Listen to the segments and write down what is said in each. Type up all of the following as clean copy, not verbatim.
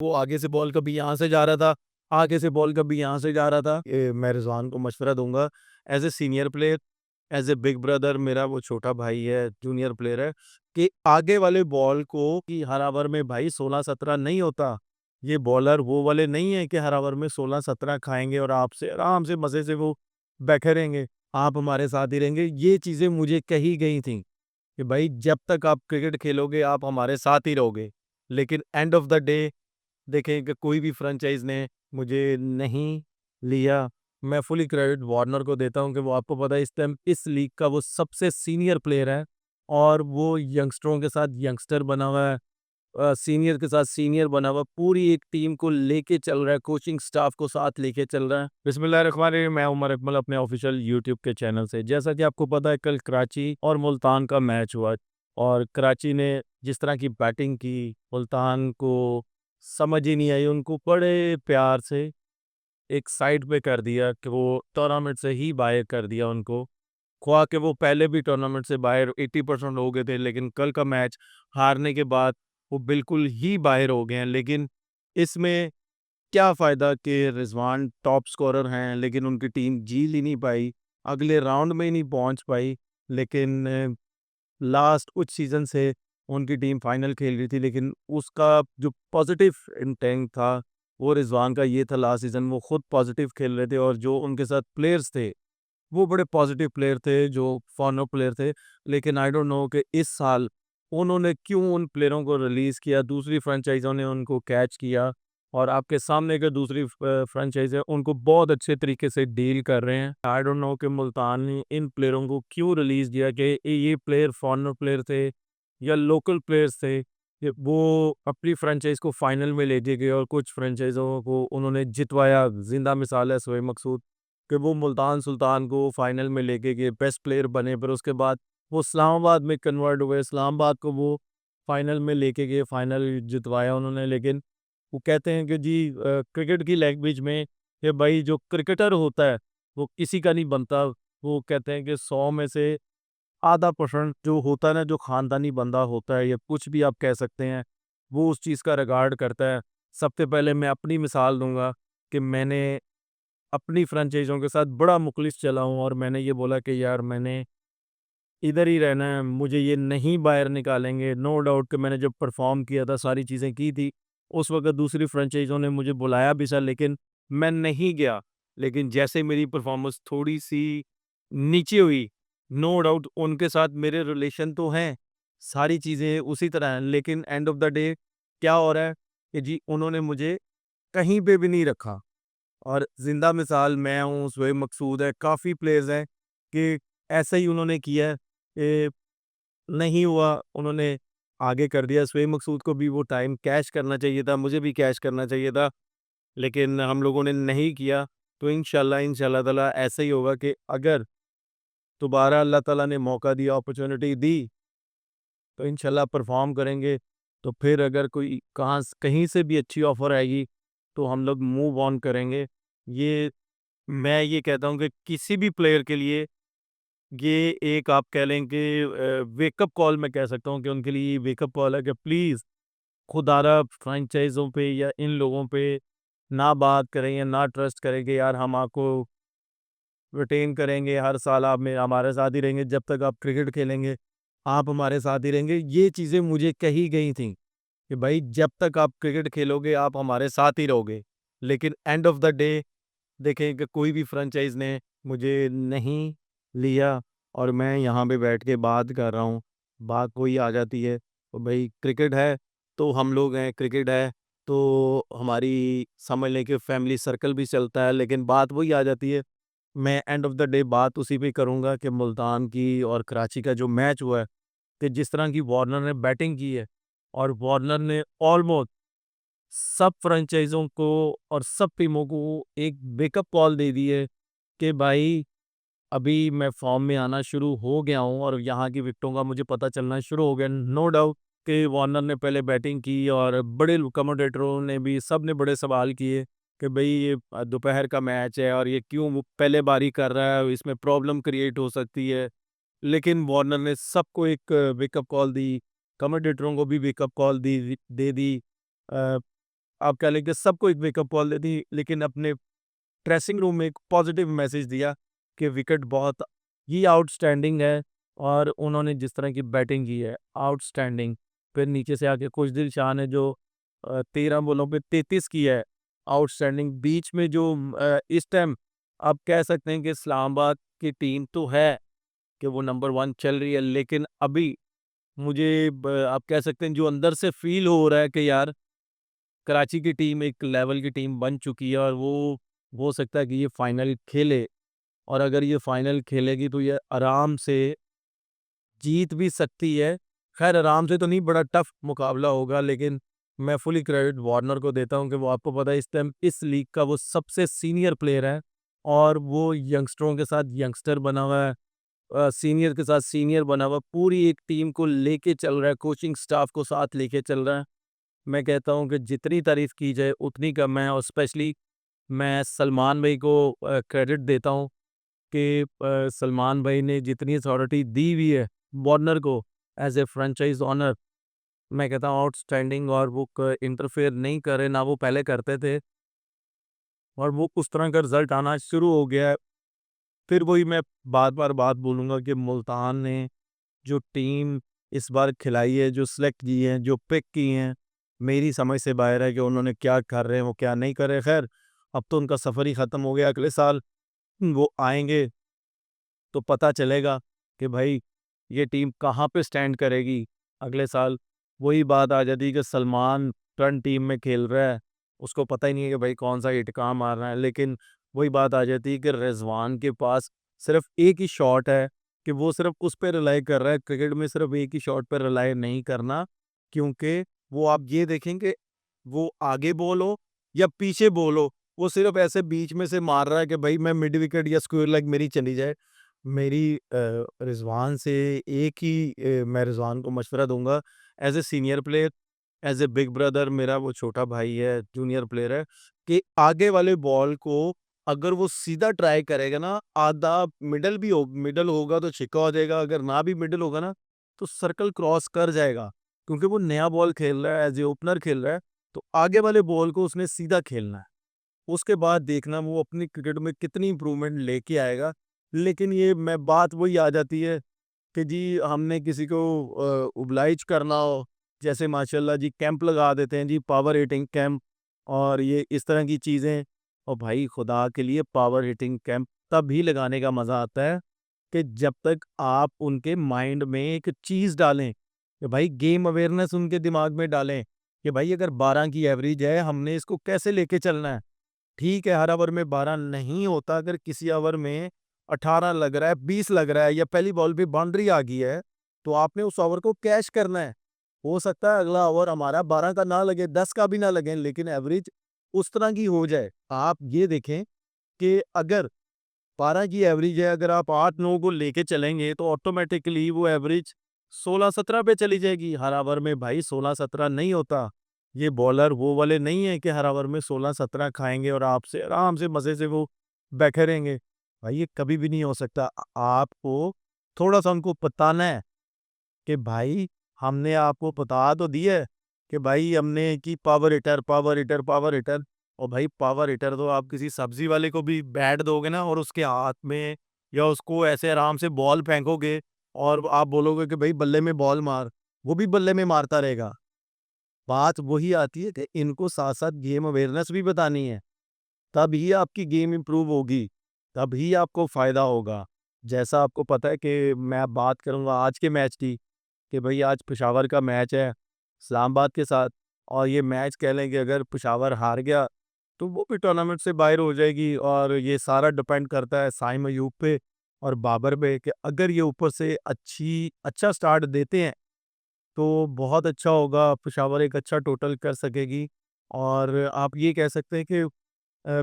वो आगे से बॉल कभी यहाँ से जा रहा था, आगे से बॉल कभी यहाँ से जा रहा था। मैं रिज़वान को मशवरा दूँगा as a senior player, as a big brother, मेरा वो छोटा भाई है, जूनियर प्लेयर है, कि आगे वाले बॉल को कि हर ओवर में भाई 16-17 नहीं होता। ये बॉलर वो वाले नहीं है कि हर ओवर में 16-17 खाएँगे और आपसे आराम से मज़े से वो बैठे रहेंगे, आप हमारे साथ ही रहेंगे। ये चीज़ें मुझे कही गई थी कि भाई जब तक आप क्रिकेट खेलोगे आप हमारे साथ ही रहोगे। लेकिन एंड ऑफ द डे देखें कि कोई भी फ्रेंचाइज़ ने मुझे नहीं लिया। मैं फुली क्रेडिट वार्नर को देता हूँ कि वो आपको पता है इस टाइम इस लीग का वो सबसे सीनियर प्लेयर है और वो यंगस्टरों के साथ यंगस्टर बना हुआ है। सीनियर के साथ सीनियर बना हुआ, पूरी एक टीम को लेके चल रहा है, कोचिंग स्टाफ को साथ लेके चल रहा है। बिस्मिल्लाहिर्रहमानिर्रहीम, मैं उमर अकमल अपने ऑफिशियल यूट्यूब के चैनल से। जैसा कि आपको पता है कल कराची और मुल्तान का मैच हुआ और कराची ने जिस तरह की बैटिंग की, मुल्तान को समझ ही नहीं आई, उनको बड़े प्यार से एक साइड पे कर दिया कि वो टूर्नामेंट से ही बाहर कर दिया उनको। ख़्वा कि वो पहले भी टूर्नामेंट से बाहर 80% हो गए थे, लेकिन कल का मैच हारने के बाद वो बिल्कुल ही बाहर हो गए हैं। लेकिन इसमें क्या फ़ायदा कि रिज़वान टॉप स्कोरर हैं, लेकिन उनकी टीम जीत ही नहीं पाई, अगले राउंड में ही नहीं पहुँच पाई। लेकिन लास्ट कुछ सीज़न से उनकी टीम फाइनल खेल रही थी, लेकिन उसका जो पॉज़िटिव इंटेंट था, वो रिज़वान का ये था लास्ट सीज़न वो खुद पॉज़िटिव खेल रहे थे और जो उनके साथ प्लेयर्स थे वो बड़े पॉजिटिव प्लेयर थे, जो फॉरनर प्लेयर थे। लेकिन आई डोंट नो कि इस साल उन्होंने क्यों उन प्लेयरों को रिलीज़ किया, दूसरी फ्रेंचाइज़ों ने उनको कैच किया और आपके सामने के दूसरी फ्रेंचाइज़ है, उनको बहुत अच्छे तरीके से डील कर रहे हैं। आई डोंट नो कि मुल्तान ने इन प्लेयरों को क्यों रिलीज़ किया कि ये प्लेयर फॉरनर प्लेयर थे या लोकल प्लेयर्स थे। ये वो अपनी फ्रेंचाइज़ को फाइनल में लेके गए और कुछ फ्रेंचाइज़ों को उन्होंने जितवाया। ज़िंदा मिसाल है शोएब मकसूद कि वो मुल्तान सुल्तान को फाइनल में लेके गए, बेस्ट प्लेयर बने, फिर उसके बाद वो इस्लामाबाद में कन्वर्ट हुए, इस्लामाबाद को वो फाइनल में लेके गए, फाइनल जितवाया उन्होंने। लेकिन वो कहते हैं कि जी क्रिकेट की लैंग्वेज में कि भाई जो क्रिकेटर होता है, वो किसी का नहीं बनता। वो कहते हैं कि 100 में से आधा परसेंट जो होता है ना, जो ख़ानदानी बंदा होता है या कुछ भी आप कह सकते हैं, वो उस चीज़ का रिगार्ड करता है। सबसे पहले मैं अपनी मिसाल दूँगा कि मैंने अपनी फ्रेंचाइज़ों के साथ बड़ा मुख़लिस चला हूँ और मैंने ये बोला कि यार मैंने इधर ही रहना है, मुझे ये नहीं बाहर निकालेंगे। नो डाउट कि मैंने जब परफ़ॉर्म किया था, सारी चीज़ें की थी, उस वक़्त दूसरी फ्रेंचाइज़ों ने मुझे बुलाया भी था, लेकिन मैं नहीं गया। लेकिन जैसे मेरी परफ़ॉर्मेंस थोड़ी-सी नीचे हुई, नो डाउट उनके साथ मेरे रिलेशन तो हैं, सारी चीज़ें उसी तरह हैं, लेकिन एंड ऑफ़ द डे क्या हो रहा है कि जी उन्होंने मुझे कहीं पे भी नहीं रखा। और ज़िंदा मिसाल मैं हूँ, शोएब मकसूद है, काफ़ी प्लेयर्स हैं कि ऐसा ही उन्होंने किया है कि नहीं हुआ, उन्होंने आगे कर दिया। शोएब मकसूद को भी वो टाइम कैश करना चाहिए था, मुझे भी कैश करना चाहिए था, लेकिन हम लोगों ने नहीं किया। तो इंशाअल्लाह ताला ऐसा ही होगा कि अगर दोबारा अल्लाह ताला ने मौका दिया, अपॉर्च्युनिटी दी, तो इंशाल्लाह परफ़ॉर्म करेंगे। तो फिर अगर कोई कहीं से भी अच्छी ऑफ़र आएगी, तो हम लोग मूव ऑन करेंगे। ये मैं ये कहता हूँ कि किसी भी प्लेयर के लिए ये एक आप कह लें कि वेकअप कॉल मैं कह सकता हूँ कि उनके लिए ये वेकअप कॉल है कि प्लीज़ खुदारा फ्रेंचाइज़ों पे या इन लोगों पे ना बात करें या ना ट्रस्ट करें कि यार हम आपको रिटेन करेंगे, हर साल आप में हमारे साथ ही रहेंगे, जब तक आप क्रिकेट खेलेंगे, आप हमारे साथ ही रहेंगे। ये चीज़ें मुझे कही गई थी कि भाई जब तक आप क्रिकेट खेलोगे, आप हमारे साथ ही रहोगे। लेकिन एंड ऑफ द डे देखें कि कोई भी फ्रेंचाइज़ ने मुझे नहीं लिया और मैं यहाँ पे बैठ के बात कर रहा हूँ। बात वही आ जाती है, तो भाई क्रिकेट है, तो हम लोग हैं, क्रिकेट है, तो हमारी समझ लें कि फैमिली सर्कल भी चलता है, लेकिन बात वही आ जाती है। मैं एंड ऑफ द डे बात उसी पे करूँगा कि मुल्तान की और कराची का जो मैच हुआ है, कि जिस तरह की वार्नर ने बैटिंग की है और वार्नर ने ऑलमोस्ट सब फ्रेंचाइज़ों को और सब टीमों को एक वेकअप कॉल दे दी है कि भाई अभी मैं फॉर्म में आना शुरू हो गया हूँ और यहाँ की विकेटों का मुझे पता चलना शुरू हो गया। नो डाउट कि वार्नर ने पहले बैटिंग की और बड़े कमेंटेटरों ने भी सब ने बड़े सवाल किए कि भाई ये दोपहर का मैच है और ये क्यों वो पहले बारी कर रहा है, इसमें प्रॉब्लम क्रिएट हो सकती है। लेकिन वार्नर ने सबको एक वेकअप कॉल दी, कमेंटेटरों को भी वेकअप कॉल दी दे दी। आप कह लें कि सबको एक वेकअप कॉल दे दी, लेकिन अपने ड्रेसिंग रूम में एक पॉजिटिव मैसेज दिया कि विकेट बहुत ही आउटस्टैंडिंग है और उन्होंने जिस तरह की बैटिंग की है आउटस्टैंडिंग। फिर नीचे से आके खुशदिल शाह ने जो 13 बॉलों पे 33 की है, आउटस्टैंडिंग। बीच में जो इस टाइम आप कह सकते हैं कि इस्लामाबाद की टीम तो है कि वो नंबर 1 चल रही है, लेकिन अभी मुझे आप कह सकते हैं जो अंदर से फील हो रहा है कि यार कराची की टीम एक लेवल की टीम बन चुकी है और वो हो सकता है कि ये फाइनल खेले, और अगर ये फाइनल खेलेगी तो ये आराम से जीत भी सकती है। खैर आराम से तो नहीं, बड़ा टफ मुकाबला होगा, लेकिन मैं फुली क्रेडिट वार्नर को देता हूँ कि वो, आपको पता है, इस टाइम इस लीग का वो सबसे सीनियर प्लेयर है और वो यंगस्टरों के साथ यंगस्टर बना हुआ है, सीनियर के साथ सीनियर बना हुआ, पूरी एक टीम को लेके चल रहा है, कोचिंग स्टाफ को साथ लेके चल रहा है। मैं कहता हूँ कि जितनी तारीफ की जाए उतनी कम है, और स्पेशली मैं सलमान भाई को क्रेडिट देता हूँ कि सलमान भाई ने जितनी अथॉरिटी दी हुई है वार्नर को एज ए फ्रेंचाइज ओनर, मैं कहता हूँ आउटस्टैंडिंग, और वो इंटरफेयर नहीं करे, ना वो पहले करते थे, और वो उस तरह का रिजल्ट आना शुरू हो गया है। फिर वही मैं बार बार बात बोलूँगा कि मुल्तान ने जो टीम इस बार खिलाई है, जो सेलेक्ट की है, जो पिक की हैं, मेरी समझ से बाहर है कि उन्होंने क्या कर रहे हैं, वो क्या नहीं कर रहे। खैर, अब तो उनका सफ़र ही ख़त्म हो गया, अगले साल वो आएँगे तो पता चलेगा कि भाई ये टीम कहाँ पे स्टैंड करेगी अगले साल। वही बात आ जाती है कि सलमान फ्रंट टीम में खेल रहा है, उसको पता ही नहीं है कि भाई कौन-सा इटका मारना है, लेकिन वही बात आ जाती है कि रिज़वान के पास सिर्फ़ एक ही शॉट है, कि वो सिर्फ़ उस पे रिलाई कर रहा है। क्रिकेट में सिर्फ़ एक ही शॉट पे रिलाई नहीं करना, क्योंकि वो आप ये देखेंगे, वो आगे बॉल हो या पीछे बॉल हो, वो सिर्फ़ ऐसे बीच में से मार रहा है कि भाई मैं मिड विकेट या स्क्वायर लेग मेरी चली जाए। मेरी रिज़वान से एक ही मैं रिज़वान को मशवरा दूँगा, as a senior player, as a big brother, मेरा वो छोटा भाई है, जूनियर प्लेयर है, कि आगे वाले बॉल को अगर वो सीधा ट्राई करेगा ना, आधा मिडल होगा तो छक्का हो जाएगा, अगर ना भी मिडल होगा ना, तो सर्कल क्रॉस कर जाएगा। क्योंकि वो नया बॉल खेल रहा है, एज़ ए ओपनर खेल रहा है, तो आगे वाले बॉल को उसने सीधा खेलना है। उसके बाद देखना वो अपनी क्रिकेट में कितनी इम्प्रूवमेंट लेके आएगा। लेकिन ये मैं बात वही आ जाती है कि जी हमने किसी को ओब्लाइज करना हो, जैसे माशाल्लाह जी कैंप लगा देते हैं जी, पावर हिटिंग कैंप, और ये इस तरह की चीज़ें। और भाई खुदा के लिए पावर हिटिंग कैंप तभी लगाने का मज़ा आता है कि जब तक आप उनके माइंड में एक चीज़ डालें, कि भाई गेम अवेयरनेस उनके दिमाग में डालें, कि भाई अगर 12 की एवरेज है, हमने इसको कैसे लेके चलना है। ठीक है, हर ओवर में 12 नहीं होता, अगर किसी ओवर में 18 लग रहा है, 20 लग रहा है, या पहली बॉल पे बाउंड्री आ गई है, तो आपने उस ओवर को कैच करना है। हो सकता है अगला ओवर हमारा 12 का ना लगे, 10 का भी ना लगे, लेकिन एवरेज उस तरह की हो जाए। आप ये देखें कि अगर 12 की एवरेज है, अगर आप 8-9 को लेके चलेंगे, तो ऑटोमेटिकली वो एवरेज 16-17 पे चली जाएगी। हर ओवर में भाई 16-17 नहीं होता। ये बॉलर वो वाले नहीं है कि हर ओवर में 16-17 खाएँगे और आपसे आराम से मज़े से वो बैठे रहेंगे। भाई ये कभी भी नहीं हो सकता। आपको थोड़ा-सा उनको बताना है कि भाई हमने आपको बता तो दिया है कि भाई हमने कि power hitter, power hitter, power hitter, और भाई पावर हिटर तो आप किसी सब्जी वाले को भी बैट दोगे ना और उसके हाथ में, या उसको ऐसे आराम से बॉल फेंकोगे और आप बोलोगे कि भाई बल्ले में बॉल मार, वो भी बल्ले में मारता रहेगा। बात वही आती है कि इनको साथ-साथ गेम अवेयरनेस भी बतानी है। तभी आपकी गेम इम्प्रूव होगी, तभी आपको फ़ायदा होगा। जैसा आपको पता है कि मैं अब बात करूँगा आज के मैच की, कि भई आज पेशावर का मैच है इस्लामाबाद के साथ, और ये मैच कह लें कि अगर पेशावर हार गया, तो वो भी टूर्नामेंट से बाहर हो जाएगी, और ये सारा डिपेंड करता है साइम अयूब पे और बाबर पे, कि अगर ये ऊपर से अच्छा स्टार्ट देते हैं, तो बहुत अच्छा होगा, पेशावर एक अच्छा टोटल कर सकेगी। और आप ये कह सकते हैं कि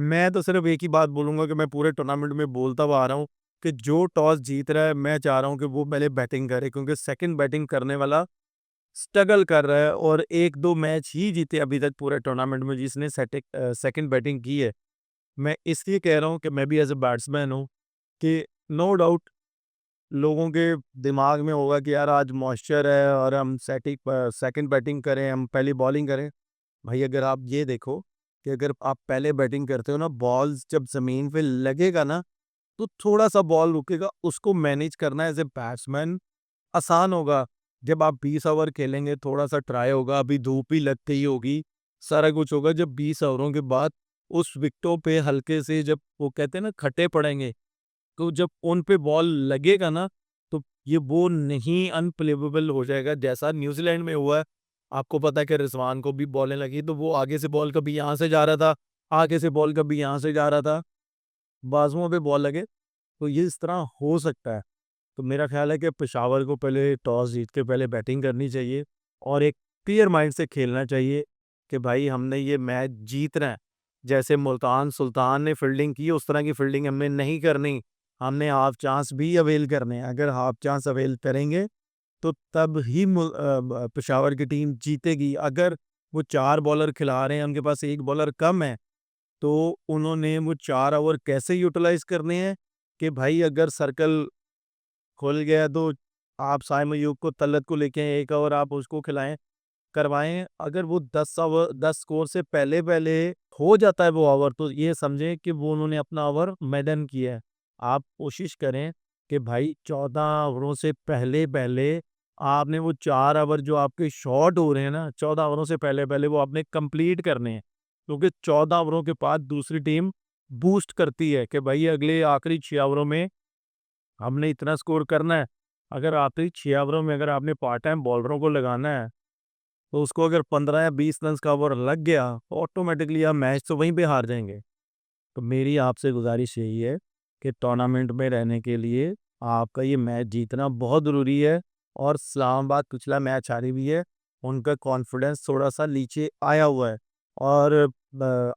मैं तो सिर्फ़ एक ही बात बोलूँगा कि मैं पूरे टूर्नामेंट में बोलता हुआ आ रहा हूँ कि जो टॉस जीत रहा है, मैं चाह रहा हूँ कि वो पहले बैटिंग करे, क्योंकि सेकंड बैटिंग करने वाला स्ट्रगल कर रहा है, और 1-2 मैच ही जीते अभी तक पूरे टूर्नामेंट में जिसने सेकंड बैटिंग की है। मैं इसलिए कह रहा हूँ कि मैं भी एज़ अ बैट्समैन हूँ, कि नो डाउट लोगों के दिमाग में होगा कि यार आज मॉइस्चर है और हम सेकंड बैटिंग करें, हम पहली बॉलिंग करें। भाई अगर आप ये देखो कि अगर आप पहले बैटिंग करते हो ना, बॉल्स जब ज़मीन पे लगेगा ना, तो थोड़ा-सा बॉल रुकेगा, उसको मैनेज करना एज़ अ बैट्समैन आसान होगा। जब आप 20 ओवर खेलेंगे, थोड़ा-सा ट्राई होगा, अभी धूप ही लग गई होगी, सारा कुछ होगा। जब 20 ओवरों के बाद उस विकेटों पे हल्के से जब वो कहते हैं ना खट्टे पड़ेंगे, तो जब उन पे बॉल लगेगा ना, तो ये वो नहीं अनप्लेवेबल हो जाएगा जैसा न्यूज़ीलैंड में हुआ है। आपको पता है कि रिज़वान को भी बॉलें लगी, तो वो आगे से बॉल कभी यहाँ से जा रहा था, आगे से बॉल कभी यहाँ से जा रहा था, बाजुओं पे बॉल लगे, तो ये इस तरह हो सकता है। तो मेरा ख़्याल है कि पेशावर को पहले टॉस जीत के पहले बैटिंग करनी चाहिए और एक क्लियर माइंड से खेलना चाहिए कि भाई हमने ये मैच जीतना है। जैसे मुल्तान सुल्तान ने फ़ील्डिंग की, उस तरह की फ़ील्डिंग हमने नहीं करनी। हमने हाफ़ चांस भी अवेल करने हैं। अगर हाफ़ चांस अवेल करेंगे तो तब ही पेशावर की टीम जीतेगी। अगर वो 4 बॉलर खिला रहे हैं, उनके पास 1 बॉलर कम है, तो उन्होंने वो 4 ओवर कैसे यूटिलाइज़ करने हैं कि भाई अगर सर्कल खुल गया तो आप साइम अयूब को तलत को लेके 1 ओवर आप उसको खिलाएँ करवाएँ। अगर वो 10 स्कोर से पहले-पहले हो जाता है वो ओवर, तो ये समझें कि वो उन्होंने अपना ओवर मेडन किया है। आप कोशिश करें कि भाई 14 ओवरों से पहले-पहले आपने वो 4 ओवर जो आपके शॉर्ट हो रहे हैं ना, 14 ओवरों से पहले-पहले वो आपने कंप्लीट करने हैं। क्योंकि 14 ओवरों के बाद दूसरी टीम बूस्ट करती है कि भाई अगले आखिरी 6 ओवरों में हमने इतना स्कोर करना है। अगर आखिरी 6 ओवरों में अगर आपने पार्ट टाइम बॉलरों को लगाना है, तो उसको अगर 15 या 20 रन्स का ओवर लग गया, तो ऑटोमैटिकली आप मैच तो वहीं पे हार जाएँगे। तो मेरी आपसे गुज़ारिश यही है कि टूर्नामेंट में रहने के लिए आपका ये मैच जीतना बहुत ज़रूरी है और इस्लामाबाद पिछला मैच हारी हुई है। उनका कॉन्फिडेंस थोड़ा-सा नीचे आया हुआ है और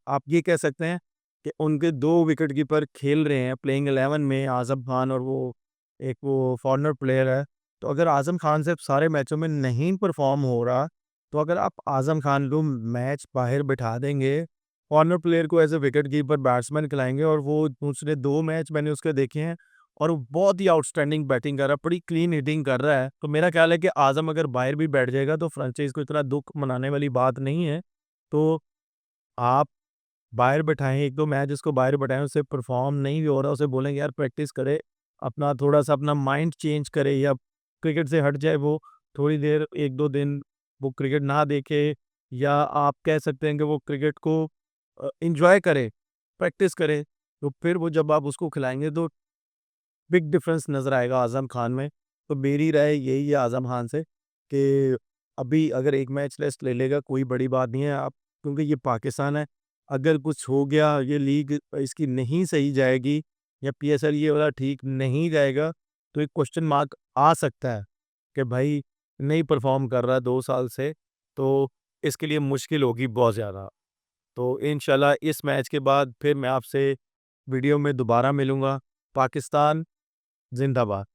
आप ये कह सकते हैं कि उनके 2 विकेट कीपर खेल रहे हैं प्लेइंग 11 में आज़म खान और वो एक वो फॉरेनर प्लेयर है। तो अगर आज़म खान सिर्फ़ सारे मैचों में नहीं परफ़ॉर्म हो रहा, तो अगर आप आज़म खान को मैच बाहर बिठा देंगे, फॉरेनर प्लेयर को as a wicket keeper batsman खिलाएँगे और वो दूसरे 2 मैच मैंने उसके देखे हैं और वो बहुत ही आउटस्टैंडिंग बैटिंग कर रहा है, बड़ी क्लीन हिटिंग कर रहा है। तो मेरा ख़्याल है कि आज़म अगर बाहर भी बैठ जाएगा तो फ्रेंचाइज़ को इतना दुःख मनाने वाली बात नहीं है। तो आप बाहर बैठाएँ, 1-2 मैच उसको बाहर बैठाएँ, उससे परफ़ॉर्म नहीं भी हो रहा, उसे बोलेंगे यार प्रैक्टिस करे, अपना थोड़ा-सा अपना माइंड चेंज करे या क्रिकेट से हट जाए वो, थोड़ी देर 1-2 दिन वो क्रिकेट ना देखे या आप कह सकते हैं कि वो क्रिकेट को एन्जॉय करे, प्रैक्टिस करे, तो फिर वो जब आप उसको खिलाएँगे तो बिग डिफरेंस नज़र आएगा आज़म खान में। तो मेरी राय यही है आज़म खान से कि अभी अगर 1 मैच रेस्ट ले लेगा कोई बड़ी बात नहीं है आप क्योंकि ये पाकिस्तान है। अगर कुछ हो गया ये लीग इसकी नहीं सही जाएगी या पीएसएल ये वाला ठीक नहीं जाएगा तो एक क्वेश्चन मार्क आ सकता है कि भाई नहीं परफ़ॉर्म कर रहा 2 साल से तो इसके लिए मुश्किल होगी बहुत ज़्यादा। तो इंशाल्लाह इस मैच के बाद फिर मैं आपसे वीडियो में दोबारा मिलूँगा। पाकिस्तान ज़िंदाबाद।